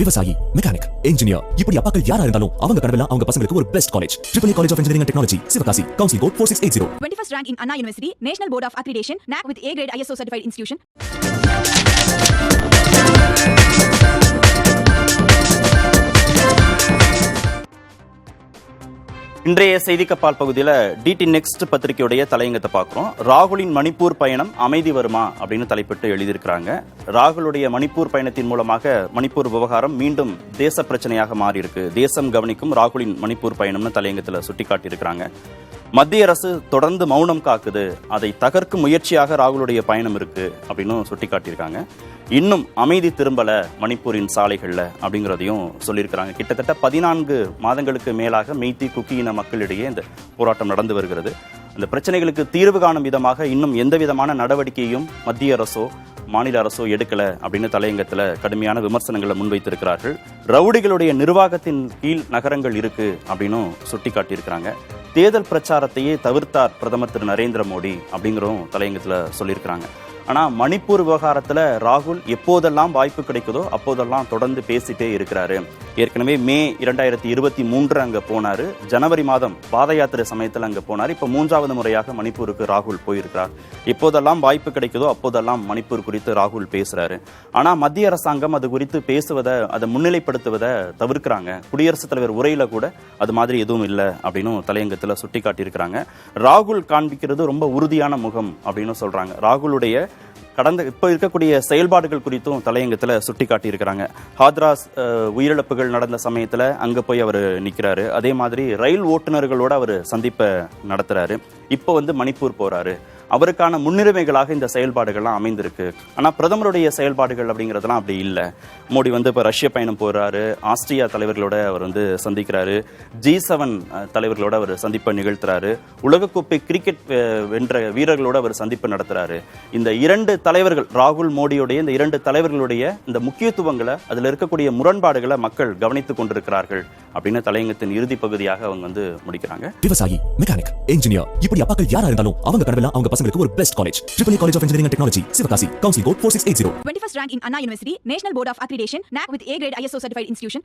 விவசாயி, mechanic, engineer, இப்படி அப்பாக்கள் யாரா இருந்தாலும் அவங்க கனவெல்லாம் அவங்க பசங்களுக்கு ஒரு best college. AAA College of Engineering and Technology, Sivakasi. Counseling code 4680. 21st rank in Anna University, National Board of Accreditation, NAC with A grade ISO certified institution. இன்றைய செய்திக்கப்பால் பகுதியில் டிடி நெக்ஸ்ட் பத்திரிகையுடைய தலையங்கத்தை பார்க்குறோம். ராகுலின் மணிப்பூர் பயணம் அமைதி வருமா அப்படின்னு தலைப்பிட்டு எழுதியிருக்கிறாங்க. ராகுலுடைய மணிப்பூர் பயணத்தின் மூலமாக மணிப்பூர் விவகாரம் மீண்டும் தேச பிரச்சனையாக மாறி இருக்கு. தேசம் கவனிக்கும் ராகுலின் மணிப்பூர் பயணம்னு தலையங்கத்தில் சுட்டிக்காட்டியிருக்கிறாங்க. மத்திய அரசு தொடர்ந்து மௌனம் காக்குது, அதை தகர்க்கும் முயற்சியாக ராகுலுடைய பயணம் இருக்கு அப்படின்னு சுட்டிக்காட்டியிருக்காங்க. இன்னும் அமைதி திரும்பல மணிப்பூரின் சாலைகள்ல அப்படிங்கிறதையும் சொல்லியிருக்கிறாங்க. கிட்டத்தட்ட 14 மாதங்களுக்கு மேலாக மெய்தி குக்கி இன மக்களிடையே இந்த போராட்டம் நடந்து வருகிறது. அந்த பிரச்சனைகளுக்கு தீர்வு காணும் விதமாக இன்னும் எந்த விதமான நடவடிக்கையும் மத்திய அரசோ மாநில அரசோ எடுக்கல அப்படின்னு தலையங்கத்தில் கடுமையான விமர்சனங்களை முன்வைத்திருக்கிறார்கள். ரவுடிகளுடைய நிர்வாகத்தின் கீழ் நகரங்கள் இருக்கு அப்படின்னு சுட்டி காட்டியிருக்கிறாங்க. தேர்தல் பிரச்சாரத்தையே தவிர்த்தார் பிரதமர் திரு நரேந்திர மோடி அப்படிங்கிறதும் தலையங்கத்தில் சொல்லியிருக்கிறாங்க. ஆனால் மணிப்பூர் விவகாரத்தில் ராகுல் எப்போதெல்லாம் வாய்ப்பு கிடைக்குதோ அப்போதெல்லாம் தொடர்ந்து பேசிட்டே இருக்கிறாரு. ஏற்கனவே மே 2023 அங்கே போனார். ஜனவரி மாதம் பாத யாத்திரை சமயத்தில் அங்கே போனார். இப்போ 3வது முறையாக மணிப்பூருக்கு ராகுல் போயிருக்கிறார். எப்போதெல்லாம் வாய்ப்பு கிடைக்குதோ அப்போதெல்லாம் மணிப்பூர் குறித்து ராகுல் பேசுறாரு. ஆனால் மத்திய அரசாங்கம் அது குறித்து பேசுவதை, அதை முன்னிலைப்படுத்துவதை தவிர்க்கிறாங்க. குடியரசுத் தலைவர் உரையில கூட அது மாதிரி எதுவும் இல்லை அப்படின்னு தலையங்கத்தில் சுட்டி காட்டியிருக்கிறாங்க. ராகுல் காண்பிக்கிறது ரொம்ப உறுதியான முகம் அப்படின்னு சொல்றாங்க. ராகுலுடைய கடந்த இப்போ இருக்கக்கூடிய செயல்பாடுகள் குறித்தும் தலையங்கத்தில் சுட்டி காட்டியிருக்கிறாங்க. ஹாத்ராஸ் உயிரிழப்புகள் நடந்த சமயத்தில் அங்கே போய் அவர் நிற்கிறாரு. அதே மாதிரி ரயில் ஓட்டுநர்களோட அவர் சந்திப்பை நடத்துறாரு. இப்போ மணிப்பூர் போறாரு. அவருக்கான முன்னுரிமைகளாக இந்த செயல்பாடுகள்லாம் அமைந்திருக்கு. ஆனால் பிரதமருடைய செயல்பாடுகள் அப்படிங்கிறதுலாம் அப்படி இல்லை. மோடி இப்போ ரஷ்ய பயணம் போறாரு. ஆஸ்திரியா தலைவர்களோட அவர் சந்திக்கிறாரு. G7 தலைவர்களோட அவர் சந்திப்பை நிகழ்த்துறாரு. உலகக்கோப்பை கிரிக்கெட் வென்ற வீரர்களோட அவர் சந்திப்பு நடத்துறாரு. இந்த 2 தலைவர்கள், ராகுல் மோடியுடைய இந்த 2 தலைவர்களுடைய இந்த முக்கியத்துவங்களை, அதில் இருக்கக்கூடிய முரண்பாடுகளை மக்கள் கவனித்துக் கொண்டிருக்கிறார்கள் அப்படின்னு தலையங்கத்தின் இறுதி பகுதியாக அவங்க முடிக்கிறாங்க. விவசாயி, மெக்கானிக், இன்ஜினியர், இப்படி அப்பாக்கள் யாரா இருந்தாலும் அவங்க கனவெல்லாம் அவங்க பசங்களுக்கு ஒரு best college. AAA College of Engineering and Technology, Sivakasi. Counseling code 4680. 21st rank in Anna University, National Board of Accreditation, NAC with A grade ISO certified institution.